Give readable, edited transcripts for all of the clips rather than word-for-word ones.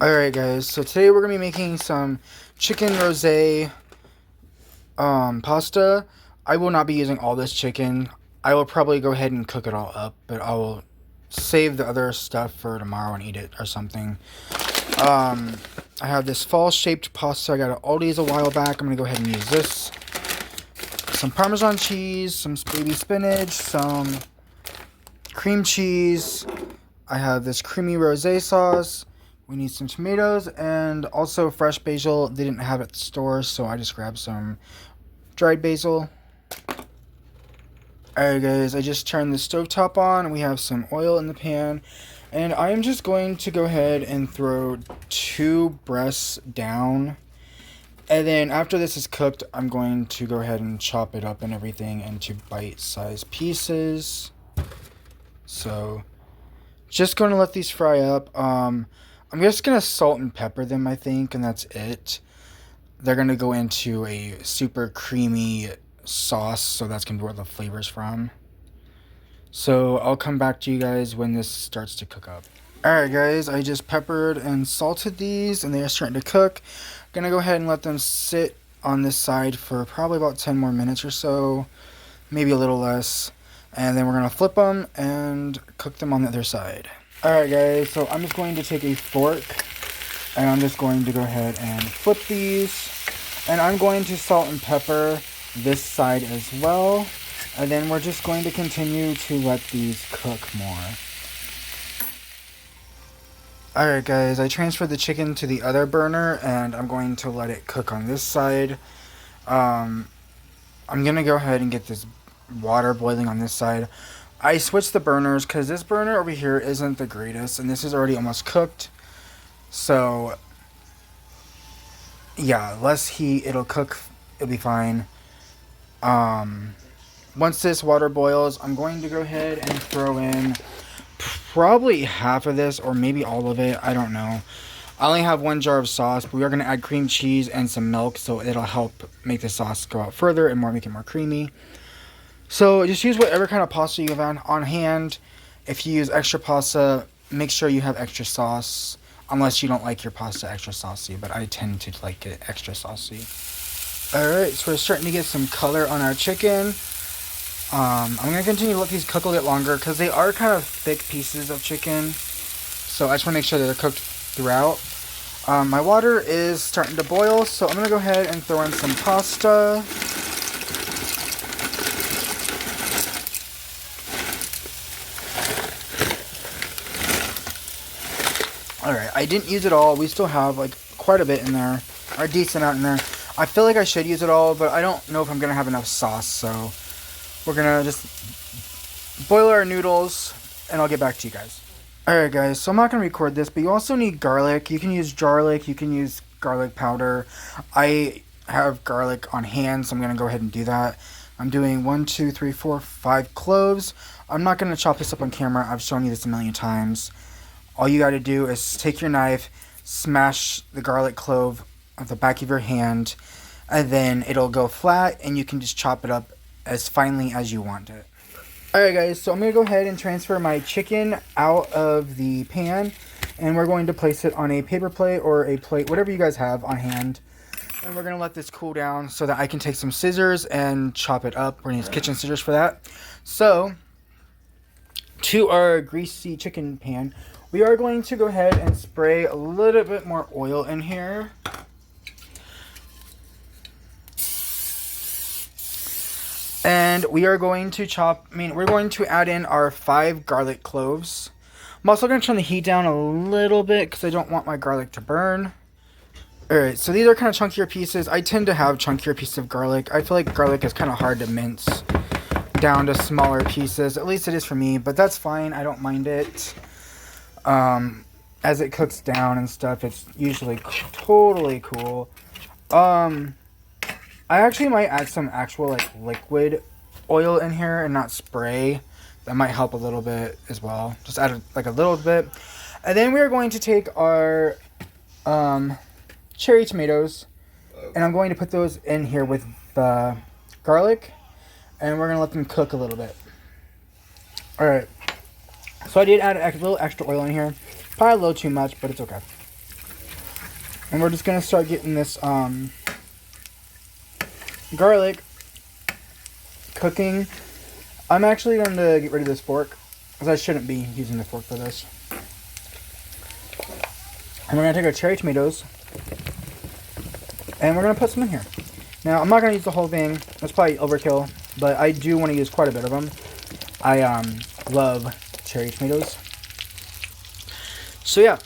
Alright guys, so today we're going to be making some chicken rosé pasta. I will not be using all this chicken. I will probably go ahead and cook it all up, but I will save the other stuff for tomorrow and eat it or something. I have this fall-shaped pasta I got at Aldi's a while back. I'm going to go ahead and use this. Some Parmesan cheese, some baby spinach, some cream cheese. I have this creamy rosé sauce. We need some tomatoes and also fresh basil. They didn't have it at the store, so I just grabbed some dried basil. Alright guys, I just turned the stovetop on. We have some oil in the pan. And I am just going to go ahead and throw 2 breasts down. And then after this is cooked, I'm going to go ahead and chop it up and everything into bite-sized pieces. So, just going to let these fry up. I'm just going to salt and pepper them, I think, and that's it. They're going to go into a super creamy sauce, so that's going to be where the flavor's from. So I'll come back to you guys when this starts to cook up. Alright guys, I just peppered and salted these, and they are starting to cook. Going to go ahead and let them sit on this side for probably about 10 more minutes or so, maybe a little less. And then we're going to flip them and cook them on the other side. Alright guys, so I'm just going to take a fork and I'm just going to go ahead and flip these. And I'm going to salt and pepper this side as well. And then we're just going to continue to let these cook more. Alright guys, I transferred the chicken to the other burner and I'm going to let it cook on this side. I'm going to go ahead and get this water boiling on this side. I switched the burners because this burner over here isn't the greatest, and this is already almost cooked. So, yeah, less heat, it'll cook, it'll be fine. Once this water boils, I'm going to go ahead and throw in probably half of this, or maybe all of it, I don't know. I only have 1 jar of sauce, but we are going to add cream cheese and some milk, so it'll help make the sauce go out further and make it more creamy. So just use whatever kind of pasta you have on hand. If you use extra pasta, make sure you have extra sauce. Unless you don't like your pasta extra saucy, but I tend to like it extra saucy. Alright, so we're starting to get some color on our chicken. I'm going to continue to let these cook a little bit longer because they are kind of thick pieces of chicken. So I just want to make sure that they're cooked throughout. My water is starting to boil, so I'm going to go ahead and throw in some pasta. Alright, I didn't use it all. We still have like quite a bit in there, or a decent amount in there. I feel like I should use it all, but I don't know if I'm going to have enough sauce, so we're going to just boil our noodles, and I'll get back to you guys. Alright guys, so I'm not going to record this, but you also need garlic. You can use garlic, you can use garlic powder. I have garlic on hand, so I'm going to go ahead and do that. I'm doing 1, 2, 3, 4, 5 cloves. I'm not going to chop this up on camera. I've shown you this a million times. All you got to do is take your knife, smash the garlic clove on the back of your hand, and then it'll go flat, and you can just chop it up as finely as you want it. Alright guys, so I'm going to go ahead and transfer my chicken out of the pan, and we're going to place it on a paper plate or a plate, whatever you guys have on hand. And we're going to let this cool down so that I can take some scissors and chop it up. We're going to use kitchen scissors for that. So, to our greasy chicken pan, we are going to go ahead and spray a little bit more oil in here. And we are going to we're going to add in our 5 garlic cloves. I'm also going to turn the heat down a little bit because I don't want my garlic to burn. Alright, so these are kind of chunkier pieces. I tend to have chunkier pieces of garlic. I feel like garlic is kind of hard to mince down to smaller pieces. At least it is for me, but that's fine. I don't mind it. As it cooks down and stuff, it's usually totally cool. I actually might add some actual like liquid oil in here and not spray. That might help a little bit as well. Just add like a little bit. And then we are going to take our cherry tomatoes, and I'm going to put those in here with the garlic, and we're going to let them cook a little bit. Alright, so I did add a little extra oil in here. Probably a little too much, but it's okay. And we're just going to start getting this garlic cooking. I'm actually going to get rid of this fork, because I shouldn't be using the fork for this. And we're going to take our cherry tomatoes, and we're going to put some in here. Now, I'm not going to use the whole thing. That's probably overkill, but I do want to use quite a bit of them. I love cherry tomatoes. So yeah,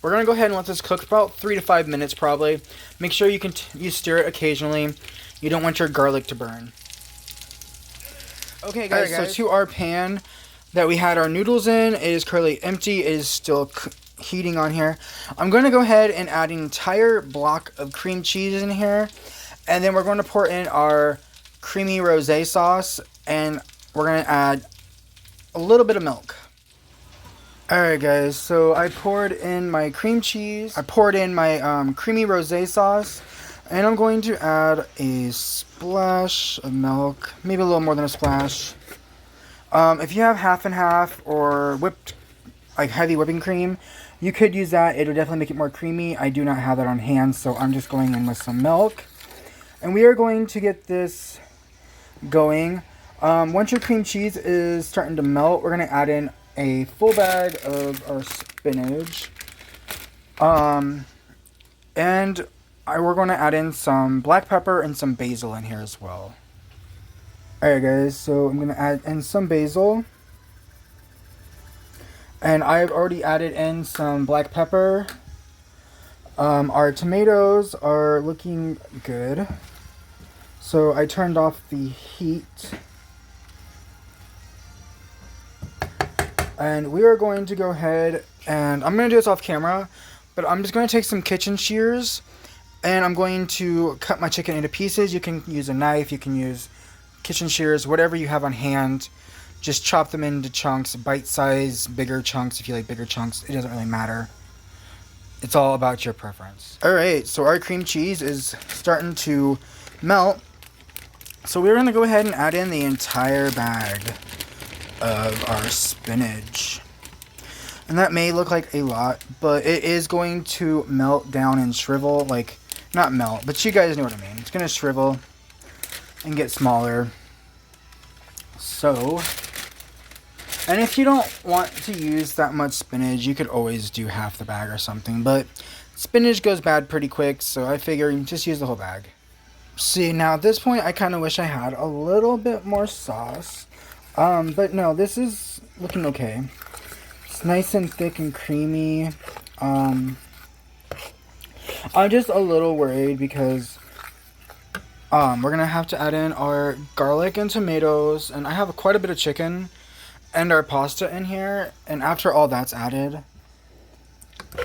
we're going to go ahead and let this cook for about 3 to 5 minutes probably. Make sure you stir it occasionally. You don't want your garlic to burn. Okay guys, so to our pan that we had our noodles in, it is currently empty. It is still heating on here. I'm going to go ahead and add an entire block of cream cheese in here. And then we're going to pour in our creamy rosé sauce. And we're going to add a little bit of milk. Alright guys, so I poured in my cream cheese. I poured in my creamy rosé sauce. And I'm going to add a splash of milk. Maybe a little more than a splash. If you have half and half or whipped, like heavy whipping cream, you could use that. It'll definitely make it more creamy. I do not have that on hand, so I'm just going in with some milk. And we are going to get this going. Once your cream cheese is starting to melt, we're going to add in a full bag of our spinach. And we're going to add in some black pepper and some basil in here as well. Alright guys, so I'm going to add in some basil. And I've already added in some black pepper. Our tomatoes are looking good. So I turned off the heat. And we are going to go ahead and I'm going to do this off camera. But I'm just going to take some kitchen shears. And I'm going to cut my chicken into pieces. You can use a knife, you can use kitchen shears, whatever you have on hand. Just chop them into chunks, bite size, bigger chunks if you like bigger chunks. It doesn't really matter. It's all about your preference. Alright, so our cream cheese is starting to melt. So we're going to go ahead and add in the entire bag of our spinach. And that may look like a lot, but it is going to melt down and shrivel. Like, not melt, but you guys know what I mean. It's going to shrivel and get smaller. So, and if you don't want to use that much spinach, you could always do half the bag or something. But spinach goes bad pretty quick, so I figure you just use the whole bag. See, now at this point, I kind of wish I had a little bit more sauce. But no, this is looking okay. It's nice and thick and creamy. I'm just a little worried because we're going to have to add in our garlic and tomatoes. And I have quite a bit of chicken and our pasta in here. And after all that's added,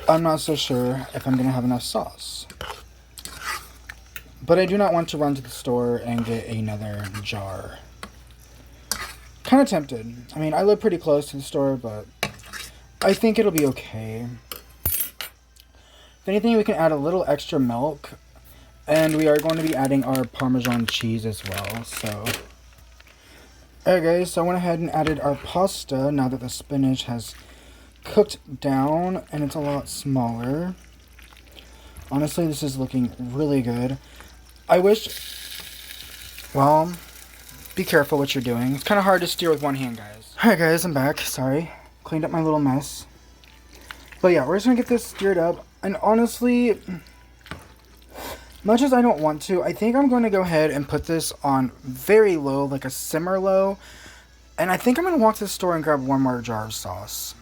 I'm not so sure if I'm going to have enough sauce. But I do not want to run to the store and get another jar. Kind of tempted. I mean, I live pretty close to the store, but I think it'll be okay. If anything, we can add a little extra milk. And we are going to be adding our Parmesan cheese as well. So, alright guys, so I went ahead and added our pasta now that the spinach has cooked down and it's a lot smaller. Honestly, this is looking really good. I wish, well, be careful what you're doing. It's kind of hard to steer with one hand, guys. Alright guys, I'm back. Sorry. Cleaned up my little mess. But yeah, we're just going to get this stirred up. And honestly, much as I don't want to, I think I'm going to go ahead and put this on very low, like a simmer low. And I think I'm going to walk to the store and grab one more jar of sauce.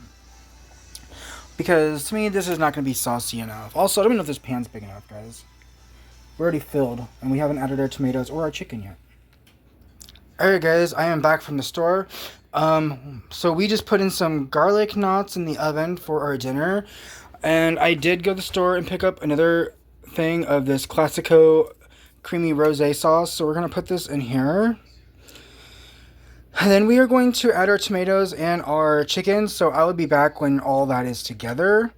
Because to me, this is not going to be saucy enough. Also, I don't even know if this pan's big enough, guys. We're already filled, and we haven't added our tomatoes or our chicken yet. Alright guys, I am back from the store. So we just put in some garlic knots in the oven for our dinner. And I did go to the store and pick up another thing of this Classico creamy rosé sauce. So we're going to put this in here. And then we are going to add our tomatoes and our chicken. So I will be back when all that is together.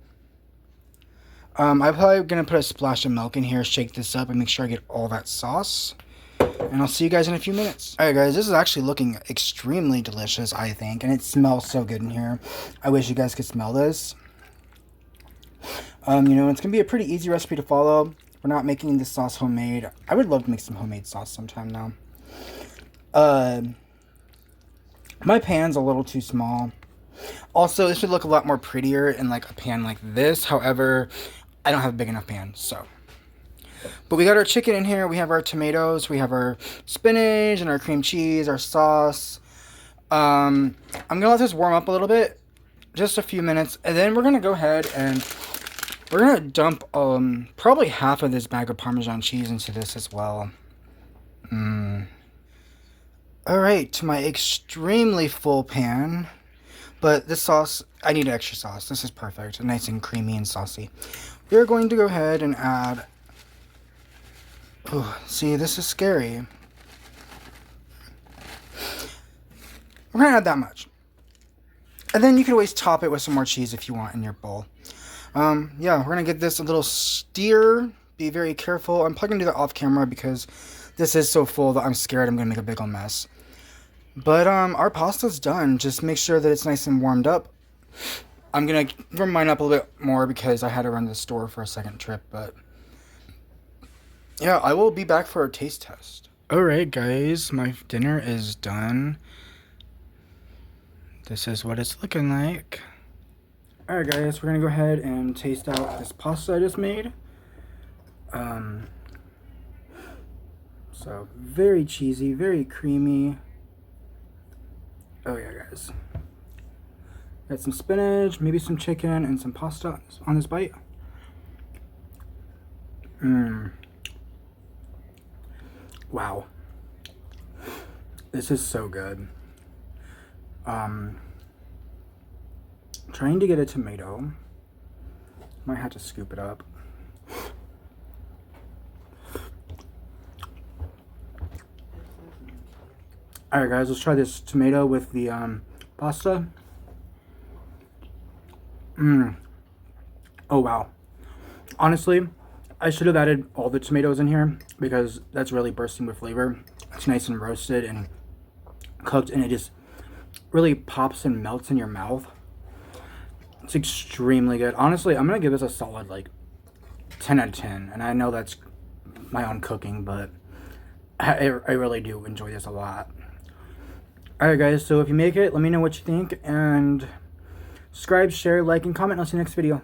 I'm probably going to put a splash of milk in here, shake this up, and make sure I get all that sauce. And I'll see you guys in a few minutes. Alright guys, this is actually looking extremely delicious, I think. And it smells so good in here. I wish you guys could smell this. You know, it's going to be a pretty easy recipe to follow. We're not making this sauce homemade. I would love to make some homemade sauce sometime now. My pan's a little too small. Also, this would look a lot more prettier in like a pan like this. However, I don't have a big enough pan, so. But we got our chicken in here. We have our tomatoes. We have our spinach and our cream cheese, our sauce. I'm going to let this warm up a little bit. Just a few minutes. And then we're going to go ahead and we're going to dump probably half of this bag of Parmesan cheese into this as well. Alright, to my extremely full pan. But this sauce, I need extra sauce. This is perfect. Nice and creamy and saucy. We're going to go ahead and add... Oh, see, this is scary. We're going to add that much. And then you can always top it with some more cheese if you want in your bowl. Yeah, we're going to give this a little stir. Be very careful. I'm probably going to do that off camera because this is so full that I'm scared I'm going to make a big old mess. But our pasta's done. Just make sure that it's nice and warmed up. I'm going to warm mine up a little bit more because I had to run to the store for a second trip. But yeah, I will be back for a taste test. Alright guys, my dinner is done. This is what it's looking like. Alright guys, we're going to go ahead and taste out this pasta I just made. So, very cheesy, very creamy. Oh yeah guys. Got some spinach, maybe some chicken, and some pasta on this bite. Wow. This is so good. Trying to get a tomato. Might have to scoop it up. Alright guys, let's try this tomato with the pasta. Oh wow. Honestly, I should have added all the tomatoes in here because that's really bursting with flavor. It's nice and roasted and cooked, and it just really pops and melts in your mouth. It's extremely good. Honestly, I'm going to give this a solid like 10 out of 10. And I know that's my own cooking, but I really do enjoy this a lot. Alright guys, so if you make it, let me know what you think. And subscribe, share, like, and comment. I'll see you next video.